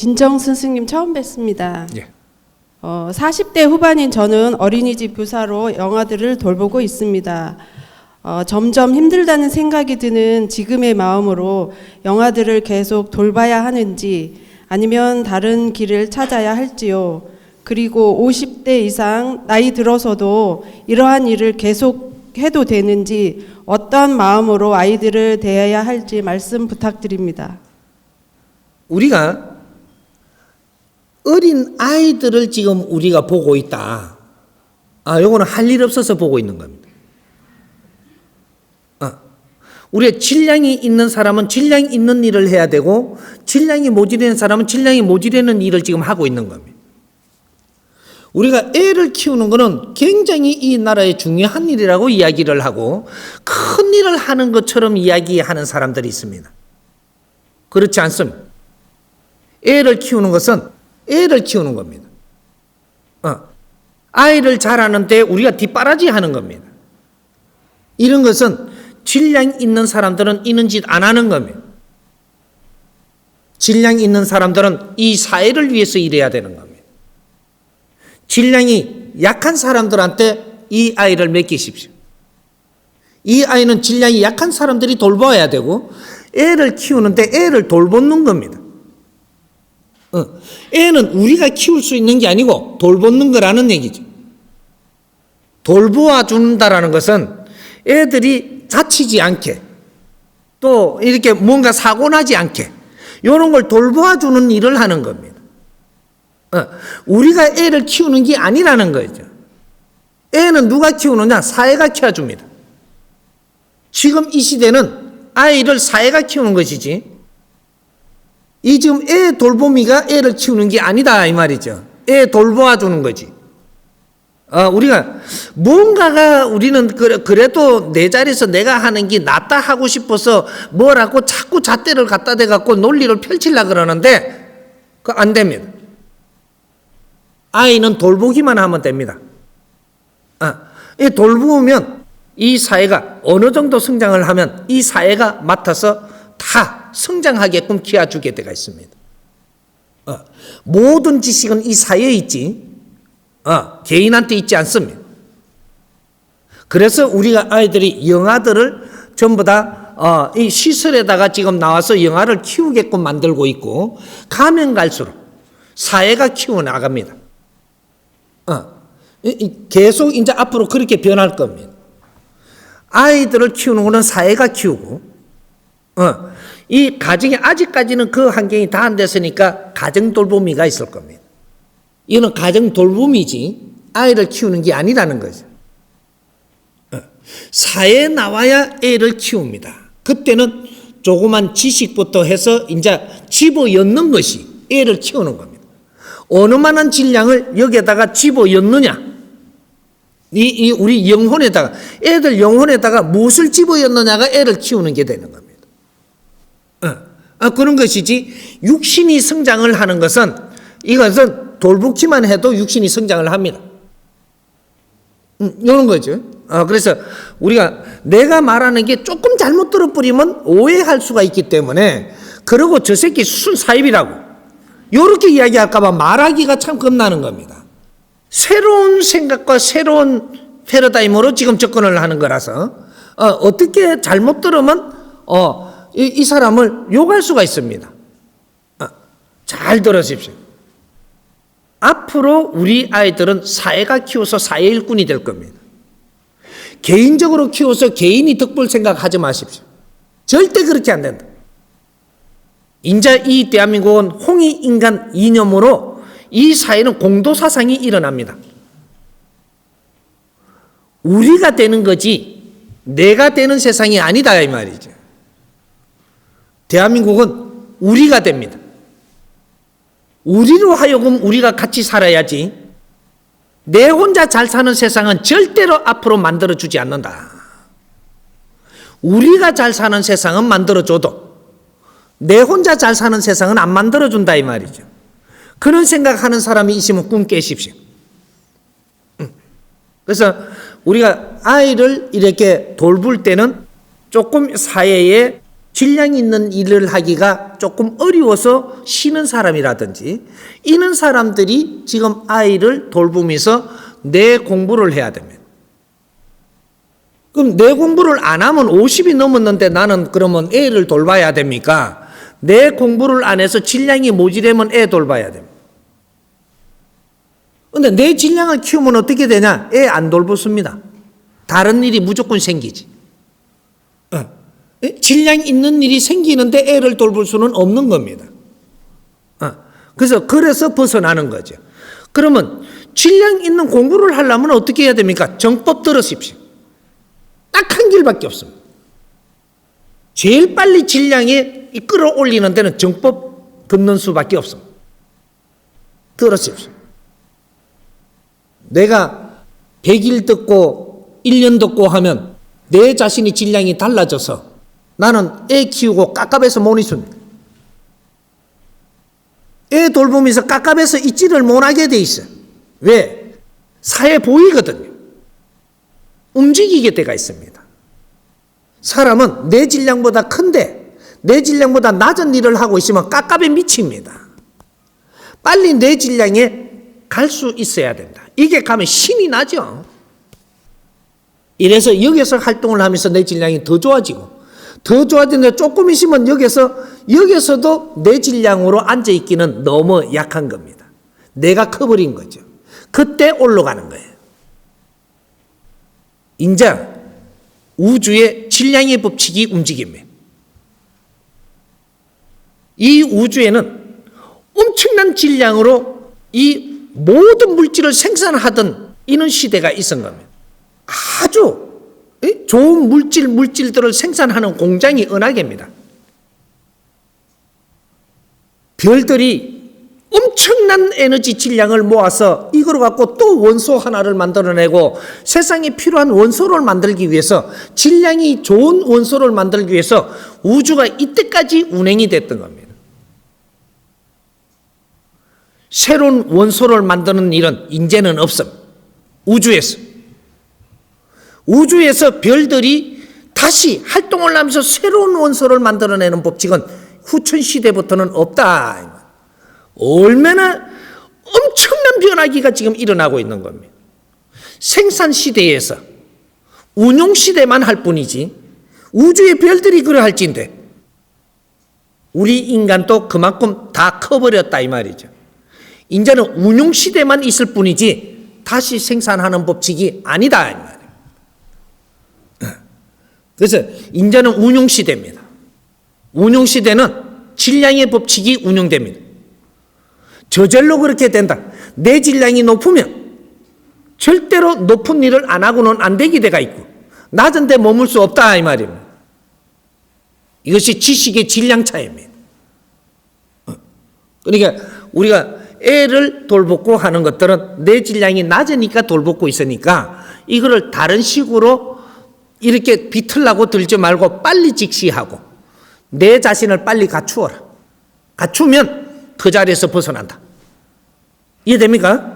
진정 스승님 처음 뵙습니다. 예. 40대 후반인 저는 어린이집 교사로 영아들을 돌보고 있습니다. 점점 힘들다는 생각이 드는 지금의 마음으로 영아들을 계속 돌봐야 하는지 아니면 다른 길을 찾아야 할지요. 그리고 50대 이상 나이 들어서도 이러한 일을 계속 해도 되는지 어떤 마음으로 아이들을 대해야 할지 말씀 부탁드립니다. 우리가 어린 아이들을 지금 우리가 보고 있다. 요거는 할 일 없어서 보고 있는 겁니다. 우리의 질량이 있는 사람은 질량 있는 일을 해야 되고 질량이 모자라는 사람은 질량이 모자라는 일을 지금 하고 있는 겁니다. 우리가 애를 키우는 것은 굉장히 이 나라의 중요한 일이라고 이야기를 하고 큰 일을 하는 것처럼 이야기하는 사람들이 있습니다. 그렇지 않습니다. 애를 키우는 것은 애를 키우는 겁니다. 아이를 자라는데 우리가 뒷바라지 하는 겁니다. 이런 것은 질량 있는 사람들은 이런 짓 안 하는 겁니다. 질량 있는 사람들은 이 사회를 위해서 일해야 되는 겁니다. 질량이 약한 사람들한테 이 아이를 맡기십시오. 이 아이는 질량이 약한 사람들이 돌봐야 되고 애를 키우는데 애를 돌보는 겁니다. 애는 우리가 키울 수 있는 게 아니고 돌보는 거라는 얘기죠. 돌보아 준다라는 것은 애들이 다치지 않게 또 이렇게 뭔가 사고 나지 않게 이런 걸 돌보아 주는 일을 하는 겁니다. 우리가 애를 키우는 게 아니라는 거죠. 애는 누가 키우느냐? 사회가 키워줍니다. 지금 이 시대는 아이를 사회가 키우는 것이지 이 지금 애 돌보미가 애를 키우는 게 아니다 이 말이죠. 애 돌보아 주는 거지. 우리가 뭔가가 우리는 그래도 내 자리에서 내가 하는 게 낫다 하고 싶어서 뭐라고 자꾸 잣대를 갖다 대갖고 논리를 펼치려고 그러는데 그거 안 됩니다. 아이는 돌보기만 하면 됩니다. 이 돌보면 이 사회가 어느 정도 성장을 하면 이 사회가 맡아서 다 성장하게끔 키워주게 되어 있습니다. 모든 지식은 이 사회에 있지 개인한테 있지 않습니다. 그래서 우리가 아이들이 영아들을 전부 다 이 시설에다가 지금 나와서 영아를 키우게끔 만들고 있고 가면 갈수록 사회가 키워나갑니다. 계속 이제 앞으로 그렇게 변할 겁니다. 아이들을 키우는 것은 사회가 키우고 이 가정이 아직까지는 그 환경이 다 안 됐으니까 가정 돌보미가 있을 겁니다. 이거는 가정 돌봄이지 아이를 키우는 게 아니라는 거죠. 사회에 나와야 애를 키웁니다. 그때는 조그만 지식부터 해서 이제 집어넣는 것이 애를 키우는 겁니다. 어느 만한 질량을 여기에다가 집어넣느냐? 우리 영혼에다가 애들 영혼에다가 무엇을 집어넣느냐가 애를 키우는 게 되는 겁니다. 그런 것이지 육신이 성장을 하는 것은 이것은 돌보기만 해도 육신이 성장을 합니다. 이런 거죠. 그래서 우리가 내가 말하는 게 조금 잘못 들어버리면 오해할 수가 있기 때문에 그러고 저 새끼 순사입이라고 이렇게 이야기할까봐 말하기가 참 겁나는 겁니다. 새로운 생각과 새로운 패러다임으로 지금 접근을 하는 거라서 어떻게 잘못 들으면 이 사람을 욕할 수가 있습니다. 잘 들으십시오. 앞으로 우리 아이들은 사회가 키워서 사회 일꾼이 될 겁니다. 개인적으로 키워서 개인이 덕볼 생각하지 마십시오. 절대 그렇게 안 된다. 이제 이 대한민국은 홍익인간 이념으로 이 사회는 공도사상이 일어납니다. 우리가 되는 거지 내가 되는 세상이 아니다 이 말이죠. 대한민국은 우리가 됩니다. 우리로 하여금 우리가 같이 살아야지 내 혼자 잘 사는 세상은 절대로 앞으로 만들어주지 않는다. 우리가 잘 사는 세상은 만들어줘도 내 혼자 잘 사는 세상은 안 만들어준다 이 말이죠. 그런 생각하는 사람이 있으면 꿈 깨십시오. 그래서 우리가 아이를 이렇게 돌볼 때는 조금 사회에 질량 있는 일을 하기가 조금 어려워서 쉬는 사람이라든지 이런 사람들이 지금 아이를 돌보면서 내 공부를 해야 됩니다. 그럼 내 공부를 안 하면 50이 넘었는데 나는 그러면 애를 돌봐야 됩니까? 내 공부를 안 해서 질량이 모자라면 애 돌봐야 됩니다. 근데 내 질량을 키우면 어떻게 되냐? 애 안 돌보습니다. 다른 일이 무조건 생기지. 질량 있는 일이 생기는데 애를 돌볼 수는 없는 겁니다. 그래서 벗어나는 거죠. 그러면 질량 있는 공부를 하려면 어떻게 해야 됩니까? 정법 들으십시오. 딱 한 길밖에 없습니다. 제일 빨리 질량에 끌어올리는 데는 정법 듣는 수밖에 없습니다. 들으십시오. 내가 100일 듣고 1년 듣고 하면 내 자신의 질량이 달라져서 나는 애 키우고 깝깝해서 못 있습니다. 애 돌보면서 깝깝해서 있지를 못하게 돼 있어요. 왜? 사회 보이거든요. 움직이게 때가 있습니다. 사람은 내 질량보다 큰데 내 질량보다 낮은 일을 하고 있으면 깝깝에 미칩니다. 빨리 내 질량에 갈 수 있어야 된다. 이게 가면 신이 나죠. 이래서 여기서 활동을 하면서 내 질량이 더 좋아지고 더 좋아지는데 조금 있으면 여기서도 내 질량으로 앉아있기는 너무 약한 겁니다. 내가 커버린 거죠. 그때 올라가는 거예요. 이제 우주의 질량의 법칙이 움직입니다. 이 우주에는 엄청난 질량으로 이 모든 물질을 생산하던 이런 시대가 있었던 겁니다. 아주 좋은 물질들을 생산하는 공장이 은하계입니다. 별들이 엄청난 에너지 질량을 모아서 이걸 갖고 또 원소 하나를 만들어내고 세상에 필요한 원소를 만들기 위해서 질량이 좋은 원소를 만들기 위해서 우주가 이때까지 운행이 됐던 겁니다. 새로운 원소를 만드는 일은 이제는 없습니다. 우주에서 별들이 다시 활동을 하면서 새로운 원소를 만들어내는 법칙은 후천시대부터는 없다. 얼마나 엄청난 변화기가 지금 일어나고 있는 겁니다. 생산시대에서 운용시대만 할 뿐이지 우주의 별들이 그러할진데 우리 인간도 그만큼 다 커버렸다 이 말이죠. 이제는 운용시대만 있을 뿐이지 다시 생산하는 법칙이 아니다 이 말이에요. 그래서 이제는 운용시대입니다. 운용시대는 질량의 법칙이 운용됩니다. 저절로 그렇게 된다. 내 질량이 높으면 절대로 높은 일을 안 하고는 안 되게 돼가 있고 낮은 데 머물 수 없다 이 말입니다. 이것이 지식의 질량 차이입니다. 그러니까 우리가 애를 돌보고 하는 것들은 내 질량이 낮으니까 돌보고 있으니까 이거를 다른 식으로 이렇게 비틀라고 들지 말고 빨리 직시하고 내 자신을 빨리 갖추어라. 갖추면 그 자리에서 벗어난다. 이해됩니까?